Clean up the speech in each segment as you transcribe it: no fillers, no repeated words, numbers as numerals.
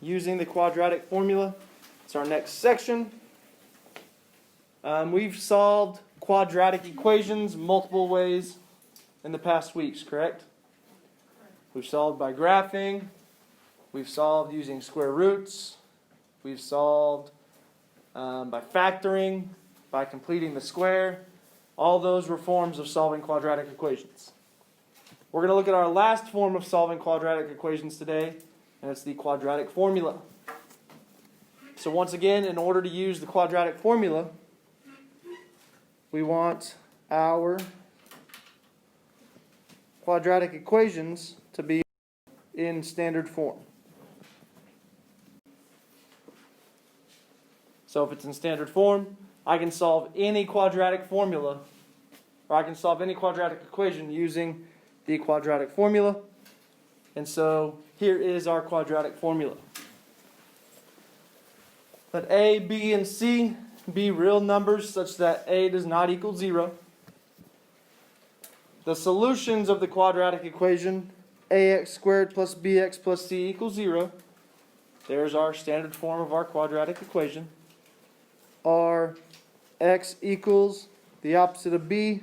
using the quadratic formula. It's our next section. We've solved quadratic equations multiple ways in the past weeks, correct? We've solved by graphing. We've solved using square roots. We've solved by factoring, by completing the square. All those were forms of solving quadratic equations. We're going to look at our last form of solving quadratic equations today, and it's the quadratic formula. So once again, in order to use the quadratic formula, we want our quadratic equations to be in standard form. So if it's in standard form, I can solve any quadratic formula, or I can solve any quadratic equation using the quadratic formula. And so here is our quadratic formula. Let A, B, and C be real numbers such that A does not equal 0. The solutions of the quadratic equation, ax squared plus bx plus c equals 0. There's our standard form of our quadratic equation. Are x equals the opposite of b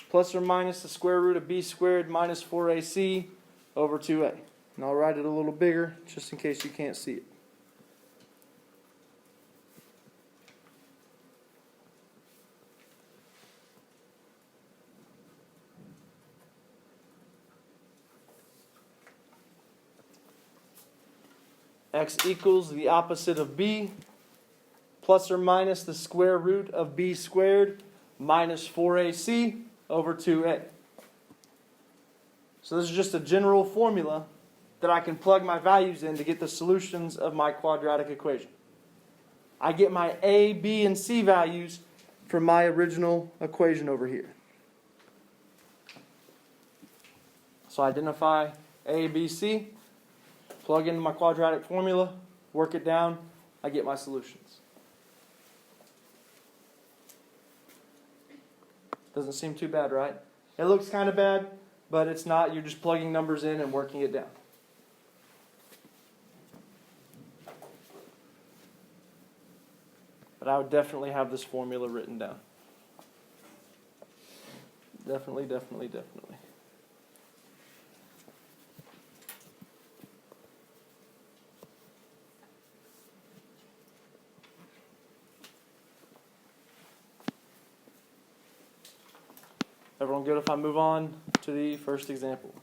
plus or minus the square root of b squared minus 4ac over 2a. And I'll write it a little bigger just in case you can't see it. X equals the opposite of b plus or minus the square root of b squared minus 4ac over 2a. So this is just a general formula that I can plug my values in to get the solutions of my quadratic equation. I get my a, b, and c values from my original equation over here. So identify a, b, c, plug into my quadratic formula, work it down, I get my solutions. Doesn't seem too bad, right? It looks kind of bad, but it's not. You're just plugging numbers in and working it down. But I would definitely have this formula written down. Definitely, definitely, definitely. Everyone good if I move on to the first example?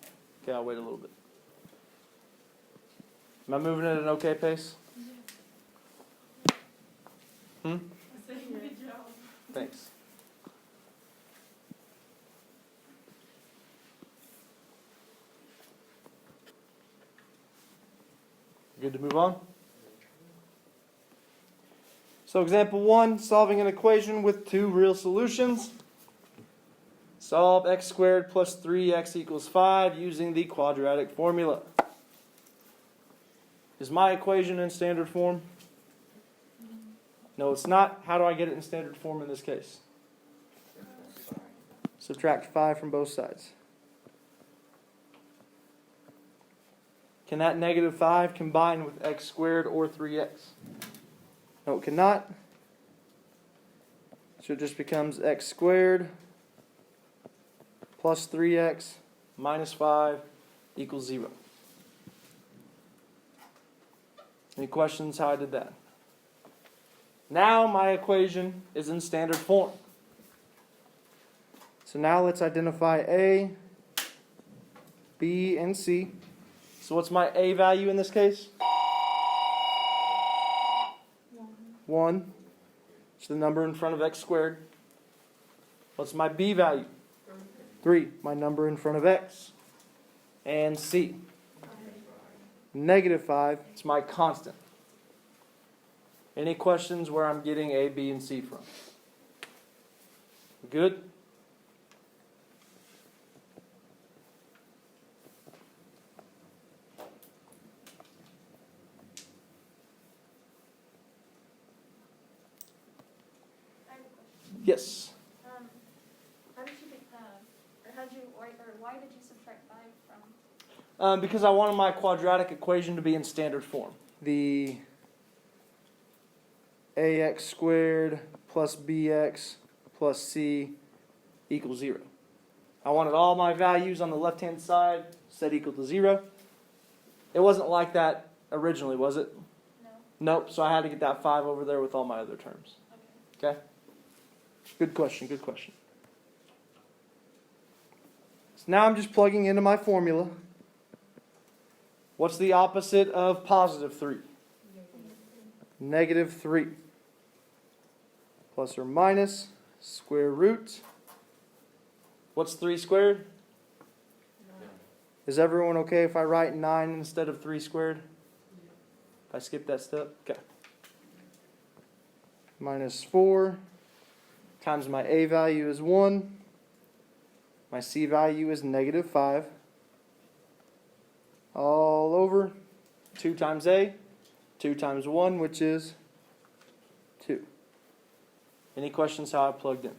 Okay, I'll wait a little bit. Am I moving at an okay pace? Good job. Thanks. Good to move on? So example 1, solving an equation with two real solutions. Solve x squared plus 3x equals 5 using the quadratic formula. Is my equation in standard form? No, it's not. How do I get it in standard form in this case? Subtract 5 from both sides. Can that negative 5 combine with x squared or 3x? No, it cannot. So it just becomes x squared plus 3x minus 5 equals 0. Any questions how I did that? Now my equation is in standard form. So now let's identify A, B, and C. So what's my A value in this case? 1. It's the number in front of x squared. What's my B value? 3, my number in front of x. And C. Negative 5, it's my constant. Any questions where I'm getting A, B, and C from? Good? Yes? Why did you subtract 5 from? Because I wanted my quadratic equation to be in standard form. the ax squared plus bx plus c equals 0. I wanted all my values on the left-hand side set equal to 0. It wasn't like that originally, was it? No. Nope, so I had to get that 5 over there with all my other terms. Okay? Good question, good question. So now I'm just plugging into my formula. What's the opposite of positive 3? Negative 3. Plus or minus square root. What's 3 squared? 9. Is everyone okay if I write 9 instead of 3 squared? If I skip that step? Okay. Minus 4 times my a value is 1. My c value is negative 5. All over 2 times a, 2 times 1, which is 2. Any questions how I plugged in?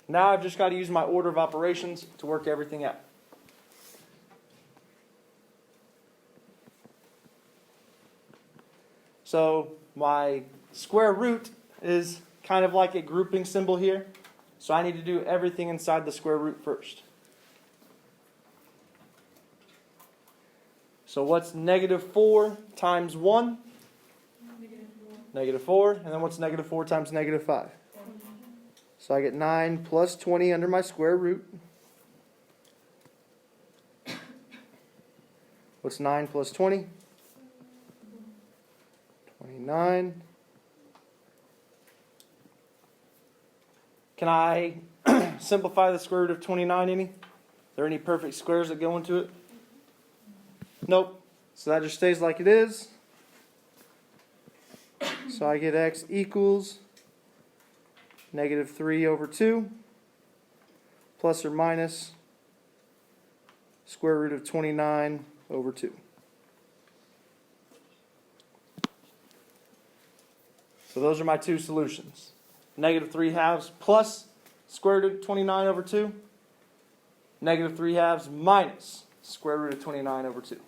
Now I've just got to use my order of operations to work everything out. So my square root is kind of like a grouping symbol here. So I need to do everything inside the square root first. So what's negative 4 times 1? Negative 4. And then what's negative 4 times negative 5? So I get 9 plus 20 under my square root. What's 9 plus 20? 29. Can I simplify the square root of 29 any? Are there any perfect squares that go into it? Nope. So that just stays like it is. So I get x equals negative 3 over 2 plus or minus square root of 29 over 2. So those are my two solutions. Negative 3 halves plus square root of 29 over 2. Negative 3 halves minus square root of 29 over 2.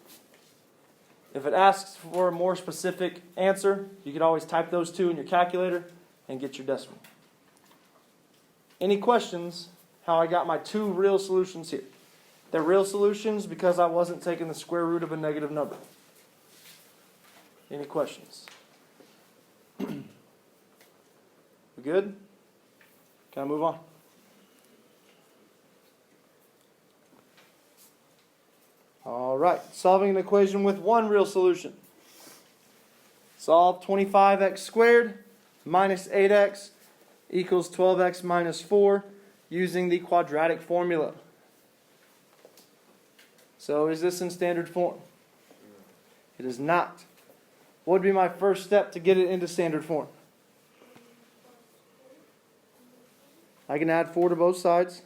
If it asks for a more specific answer, you could always type those two in your calculator and get your decimal. Any questions how I got my two real solutions here? They're real solutions because I wasn't taking the square root of a negative number. Any questions? We good? Can I move on? All right, solving an equation with one real solution. Solve 25x squared minus 8x equals 12x minus 4 using the quadratic formula. So is this in standard form? It is not. What would be my first step to get it into standard form? I can add 4 to both sides.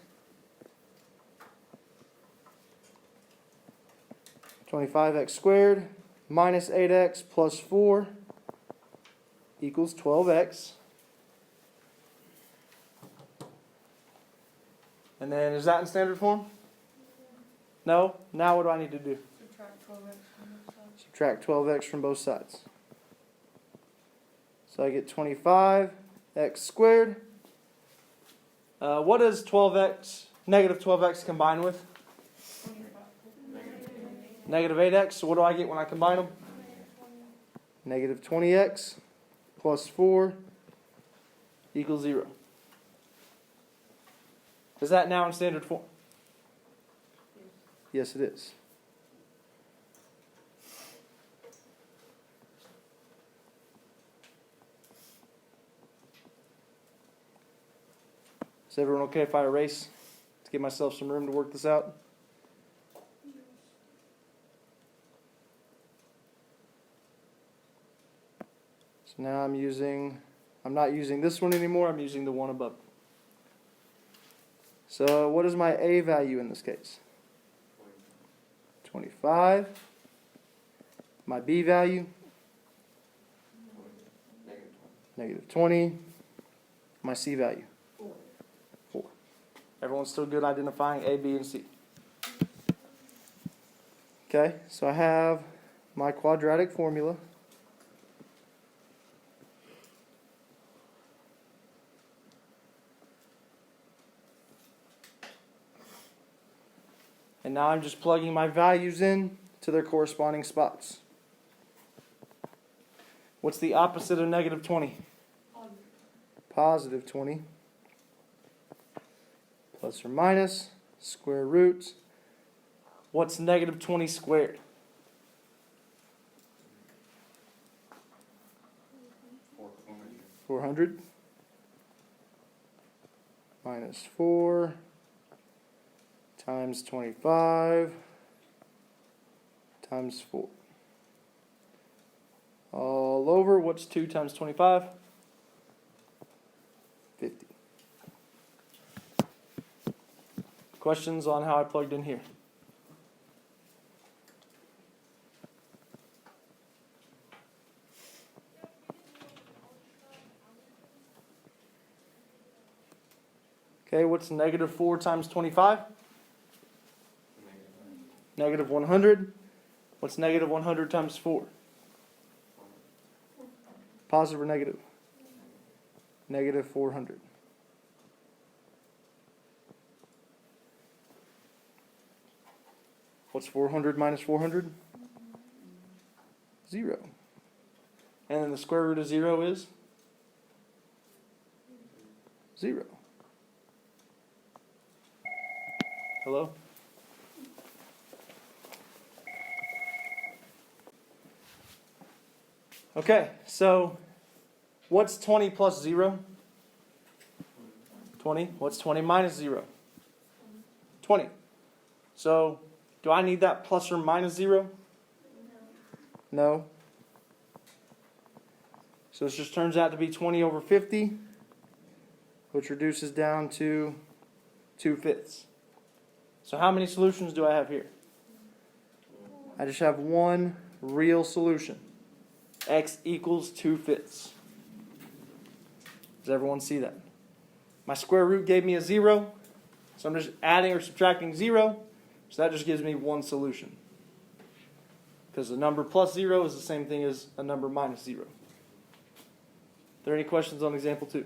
25x squared minus 8x plus 4 equals 12x. And then is that in standard form? No? Now what do I need to do? Subtract 12x from both sides. So I get 25x squared. What does 12x, negative 12x combine with? Negative 8x. So what do I get when I combine them? Negative 20x plus 4 equals 0. Is that now in standard form? Yes, it is. Is everyone okay if I erase to give myself some room to work this out? So now I'm not using this one anymore, I'm using the one above. So what is my a value in this case? 25. My b value? Negative 20. My c value? 4. Everyone's still good identifying a, b, and c? Okay, so I have my quadratic formula. And now I'm just plugging my values in to their corresponding spots. What's the opposite of negative 20? Positive 20. Plus or minus, square roots. What's negative 20 squared? 400. Minus 4 times 25 times 4. All over, what's 2 times 25? 50. Questions on how I plugged in here? Okay, what's negative 4 times 25? Negative 100. What's negative 100 times 4? Positive or negative? Negative 400. What's 400 minus 400? 0. And then the square root of 0 is? 0. Hello? Okay, so what's 20 plus 0? 20. What's 20 minus 0? 20. So, do I need that plus or minus 0? No. So this just turns out to be 20 over 50, which reduces down to 2/5. So how many solutions do I have here? I just have one real solution. X equals 2/5. Does everyone see that? My square root gave me a 0, so I'm just adding or subtracting 0, so that just gives me one solution. Because a number plus 0 is the same thing as a number minus 0. Are there any questions on example 2?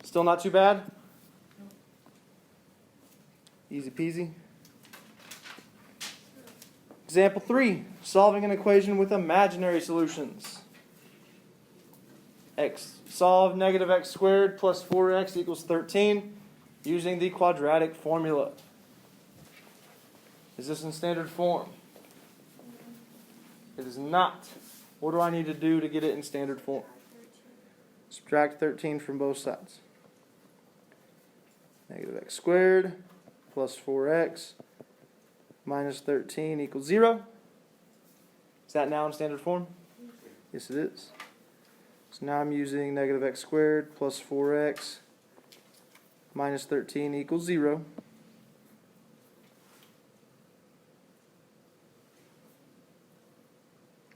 Still not too bad? Easy peasy. Example 3, solving an equation with imaginary solutions. Solve negative x squared plus 4x equals 13 using the quadratic formula. Is this in standard form? It is not. What do I need to do to get it in standard form? Subtract 13 from both sides. Negative x squared plus 4x minus 13 equals 0. Is that now in standard form? Yes, it is. So now I'm using negative x squared plus 4x minus 13 equals 0.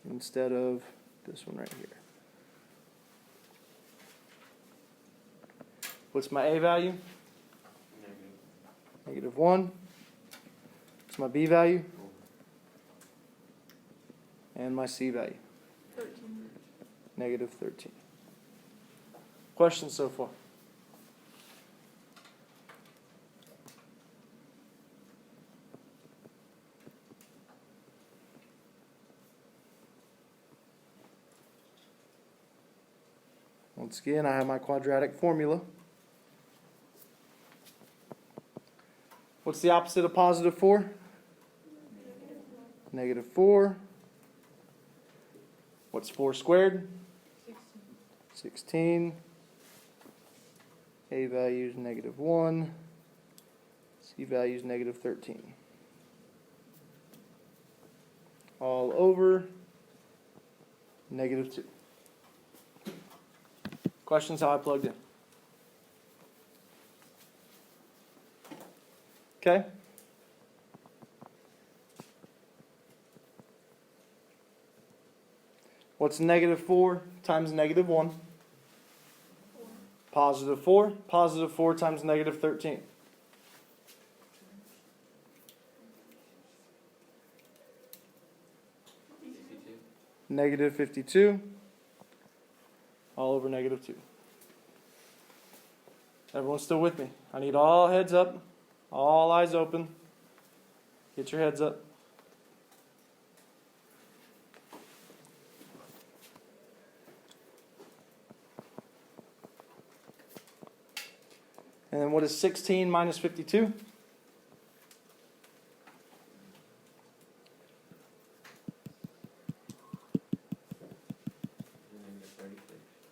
Instead of this one right here. What's my a value? Negative 1. What's my b value? And my c value? 13. Negative 13. Questions so far? Once again, I have my quadratic formula. What's the opposite of positive 4? Negative 4. What's 4 squared? 16. A value is negative 1. C value is negative 13. All over negative 2. Questions how I plugged in? Okay. What's negative 4 times negative 1? 4. Positive 4. Positive 4 times negative 13. negative 52 all over negative 2. Everyone still with me? I need all heads up, all eyes open. Get your heads up. And then what is 16 minus 52?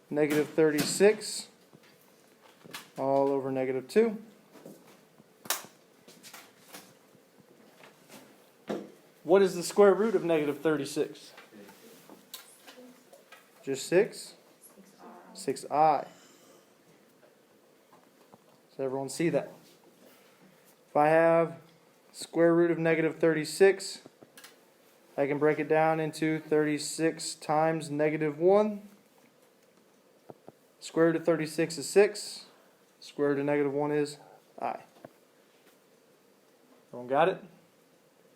Negative 36 all over negative 2. What is the square root of negative 36? Just 6? 6i. Does everyone see that? If I have square root of negative 36, I can break it down into 36 times negative 1. Square root of 36 is 6. Square root of negative 1 is I. Everyone got it?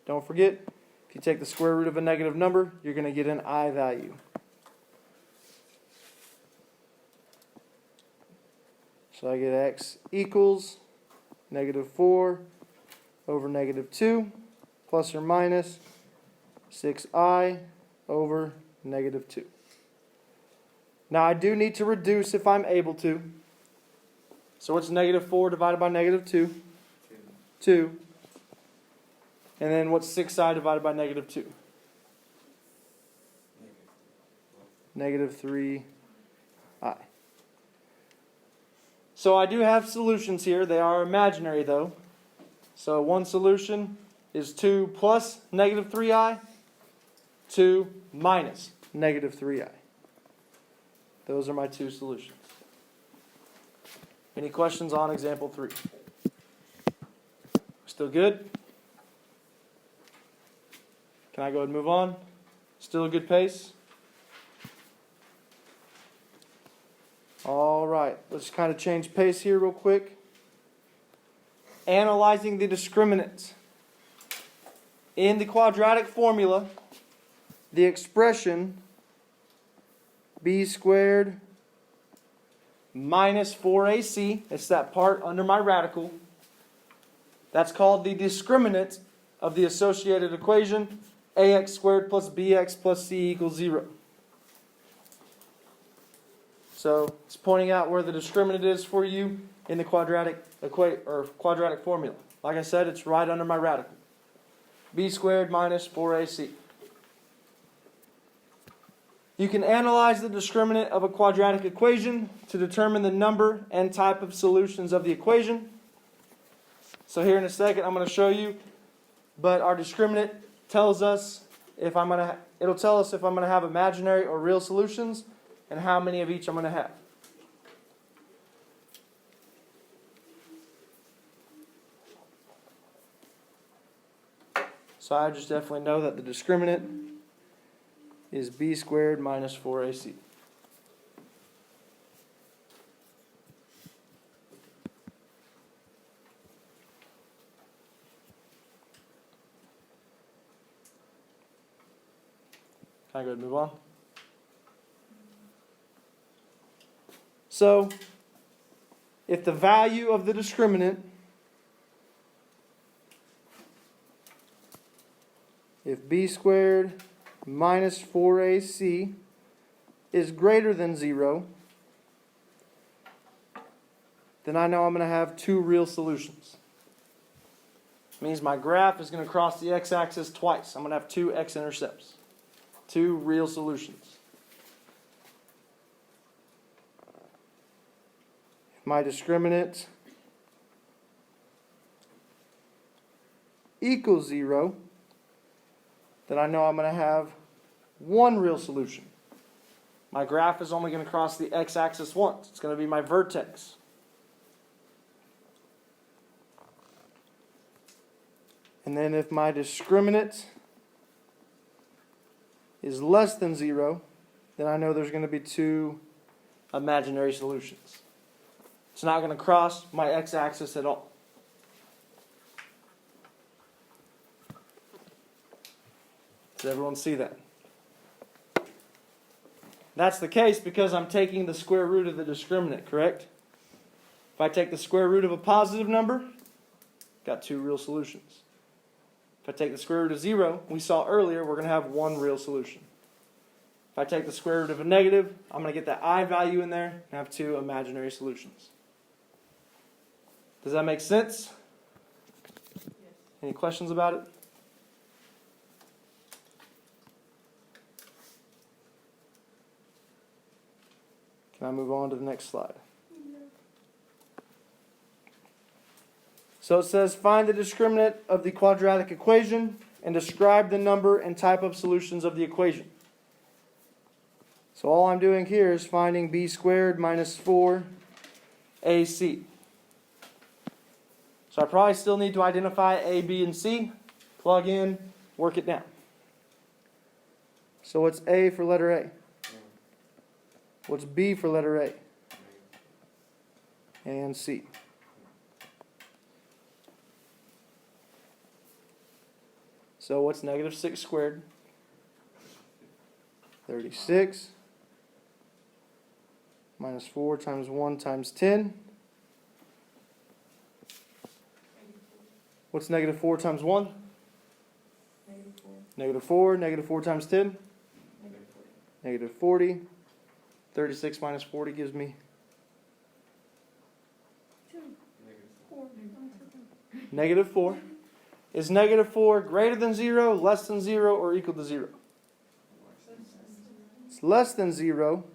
Don't forget, if you take the square root of a negative number, you're going to get an I value. So I get x equals negative 4 over negative 2 plus or minus 6i over negative 2. Now I do need to reduce if I'm able to. So what's negative 4 divided by negative 2? 2. And then what's 6i divided by negative 2? Negative 3i. So I do have solutions here. They are imaginary though. So one solution is 2 plus negative 3i, 2 minus negative 3i. Those are my two solutions. Any questions on example 3? Still good? Can I go ahead and move on? Still a good pace? All right, let's kind of change pace here real quick. Analyzing the discriminant. In the quadratic formula, the expression b squared minus 4ac, it's that part under my radical, that's called the discriminant of the associated equation ax squared plus bx plus c equals 0. So it's pointing out where the discriminant is for you in the quadratic formula. Like I said, it's right under my radical. b squared minus 4ac. You can analyze the discriminant of a quadratic equation to determine the number and type of solutions of the equation. So here in a second I'm going to show you, but our discriminant tells us it'll tell us if I'm going to have imaginary or real solutions and how many of each I'm going to have. So I just definitely know that the discriminant is b squared minus 4ac. Can I go ahead and move on? So, if the value of the discriminant, if b squared minus 4ac is greater than 0, then I know I'm going to have two real solutions. It means my graph is going to cross the x-axis twice. I'm going to have two x-intercepts. Two real solutions. If my discriminant equals 0, then I know I'm going to have one real solution. My graph is only going to cross the x-axis once. It's going to be my vertex. And then if my discriminant is less than 0, then I know there's going to be two imaginary solutions. It's not going to cross my x-axis at all. Does everyone see that? That's the case because I'm taking the square root of the discriminant, correct? If I take the square root of a positive number, got two real solutions. If I take the square root of 0, we saw earlier, we're going to have one real solution. If I take the square root of a negative, I'm going to get that I value in there and have two imaginary solutions. Does that make sense? Yes. Any questions about it? Can I move on to the next slide? So it says, find the discriminant of the quadratic equation and describe the number and type of solutions of the equation. So all I'm doing here is finding b squared minus 4ac. So I probably still need to identify a, b, and c. Plug in, work it down. So what's a for letter A? What's b for letter A? And c. So what's negative 6 squared? 36 minus 4 times 1 times 10. What's negative 4 times 1? Negative 4. Negative 4. Negative 4 times 10? Negative 40. Negative 40. 36 minus 40 gives me 2. 4. negative 4. Is negative 4 greater than 0, less than 0, or equal to 0? It's less than 0.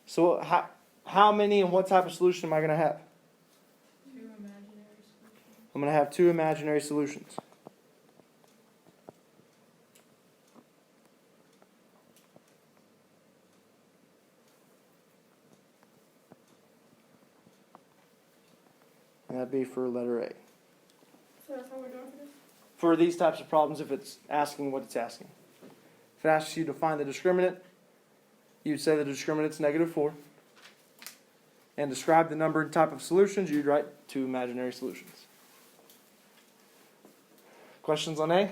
So how many and what type of solution am I going to have? 2 imaginary solutions. I'm going to have two imaginary solutions. And that'd be for letter A. So that's how we're doing for this? For these types of problems, if it's asking what it's asking. If it asks you to find the discriminant, you'd say the discriminant's negative 4. And describe the number and type of solutions, you'd write two imaginary solutions. Questions on A?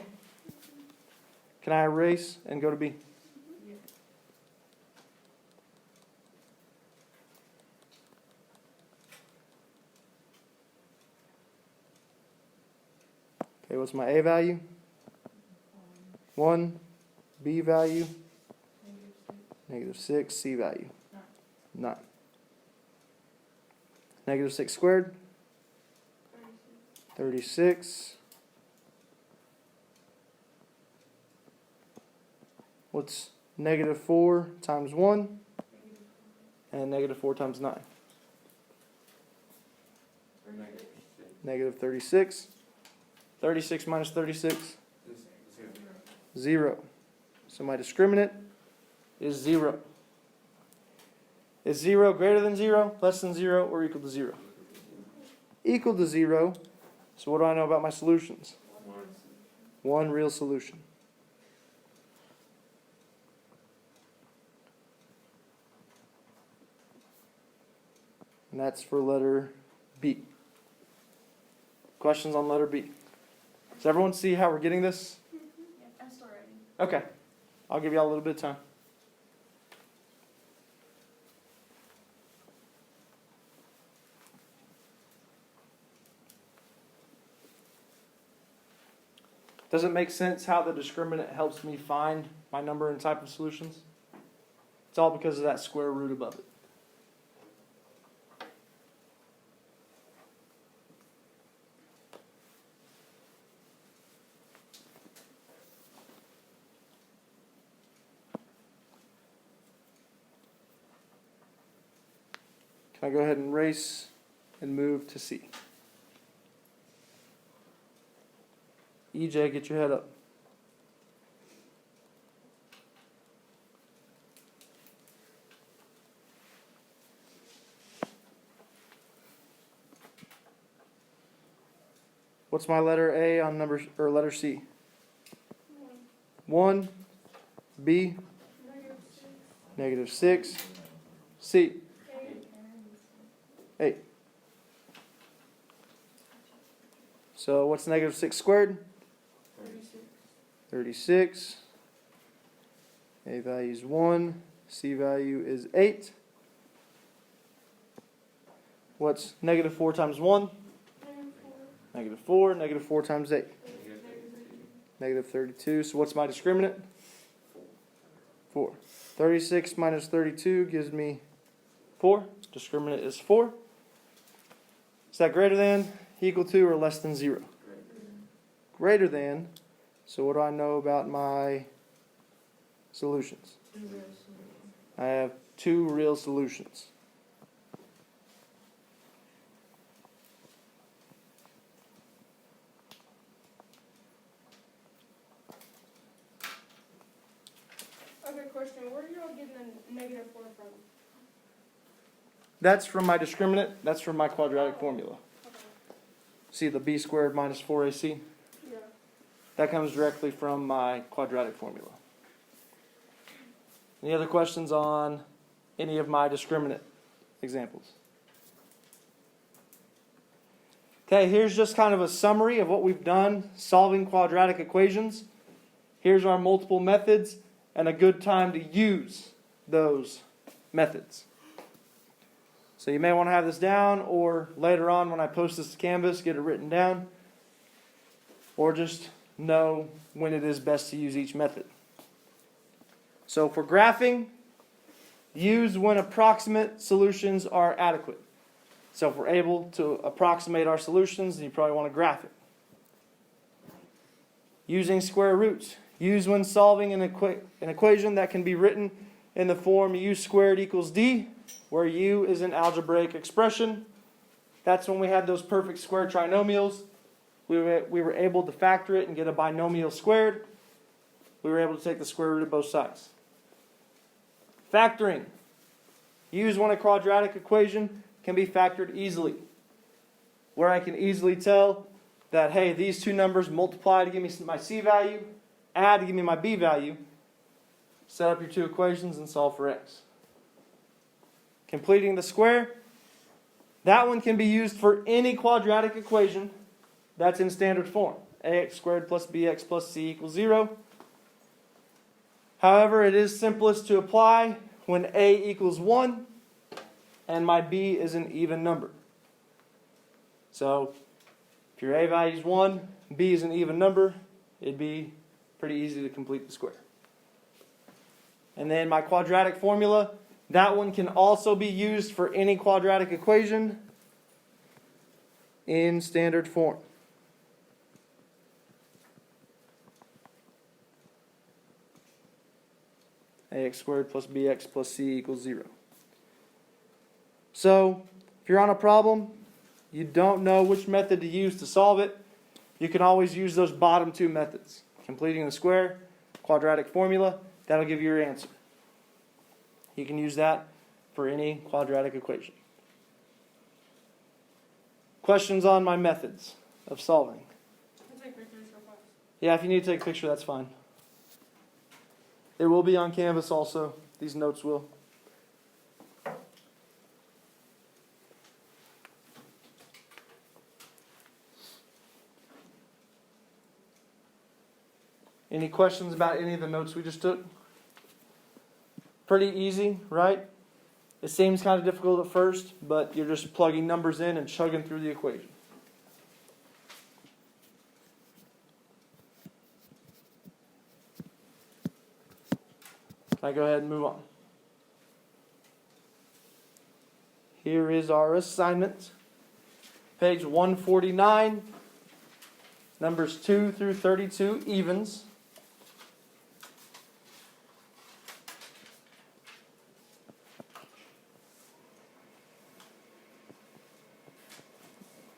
Can I erase and go to B? Yeah. Okay, what's my A value? 1. B value? Negative 6. Negative 6. C value? 9. 9. Negative 6 squared? 36. 36. What's negative 4 times 1? Negative 4. And negative 4 times 9? 36. Negative 36. 36 minus 36? 0. So my discriminant is 0. Is 0 greater than 0, less than 0, or equal to 0? Equal to 0. So what do I know about my solutions? One real solution. And that's for letter B. Questions on letter B? Does everyone see how we're getting this? Yeah, I'm still writing. Okay. I'll give y'all a little bit of time. Does it make sense how the discriminant helps me find my number and type of solutions? It's all because of that square root above it. Can I go ahead and erase and move to C? EJ, get your head up. What's my letter A on number or letter C? 1. B. Negative 6. Negative 6. C. 8. 8. So what's negative 6 squared? 36. 36. A value is 1. C value is 8. What's negative 4 times 1? Negative 4. Negative 4 times 8. Negative 32. So what's my discriminant? 4. 36 minus 32 gives me 4. Discriminant is 4. Is that greater than, equal to, or less than 0? Greater than. So what do I know about my solutions? I have 2 real solutions. Okay, question. Where are y'all getting the negative 4 from? That's from my discriminant. That's from my quadratic formula. Okay. See the b squared minus 4ac? Yeah. That comes directly from my quadratic formula. Any other questions on any of my discriminant examples? Okay, here's just kind of a summary of what we've done solving quadratic equations. Here's our multiple methods and a good time to use those methods. So you may want to have this down, or later on when I post this to Canvas, get it written down, or just know when it is best to use each method. So for graphing, use when approximate solutions are adequate. So if we're able to approximate our solutions, then you probably want to graph it. Using square roots. Use when solving an equation that can be written in the form u squared equals d, where u is an algebraic expression. That's when we had those perfect square trinomials. We were able to factor it and get a binomial squared. We were able to take the square root of both sides. Factoring. Use when a quadratic equation can be factored easily, where I can easily tell that, hey, these two numbers multiply to give me my c value, add to give me my b value. Set up your two equations and solve for x. Completing the square. That one can be used for any quadratic equation that's in standard form. ax squared plus bx plus c equals 0. However, it is simplest to apply when a equals 1 and my b is an even number. So if your a value is 1, b is an even number, it'd be pretty easy to complete the square. And then my quadratic formula, that one can also be used for any quadratic equation in standard form. ax squared plus bx plus c equals 0. So, if you're on a problem, you don't know which method to use to solve it, you can always use those bottom two methods. Completing the square, quadratic formula, that'll give you your answer. You can use that for any quadratic equation. Questions on my methods of solving? I'll take pictures for class. Yeah, if you need to take a picture, that's fine. It will be on Canvas also. These notes will. Any questions about any of the notes we just took? Pretty easy, right? It seems kind of difficult at first, but you're just plugging numbers in and chugging through the equation. Can I go ahead and move on? Here is our assignment. Page 149, numbers 2 through 32, evens.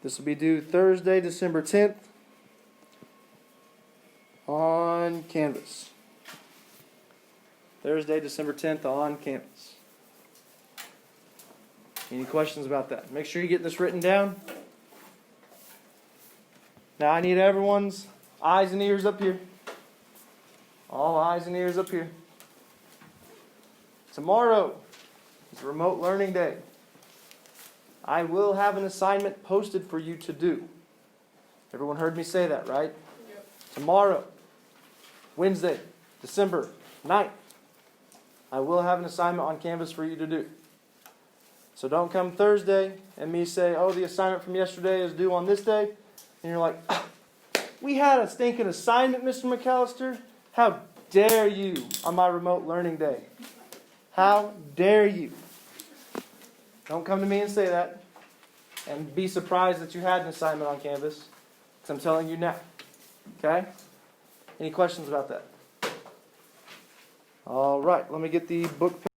This will be due Thursday, December 10th on Canvas. Thursday, December 10th on Canvas. Any questions about that? Make sure you get this written down. Now I need everyone's eyes and ears up here. All eyes and ears up here. Tomorrow is remote learning day. I will have an assignment posted for you to do. Everyone heard me say that, right? Yep. Tomorrow, Wednesday, December 9th, I will have an assignment on Canvas for you to do. So don't come Thursday and me say, oh, the assignment from yesterday is due on this day. And you're like, we had a stinking assignment, Mr. McAllister. How dare you on my remote learning day? How dare you? Don't come to me and say that. And be surprised that you had an assignment on Canvas. Because I'm telling you now. Okay? Any questions about that? All right, let me get the book.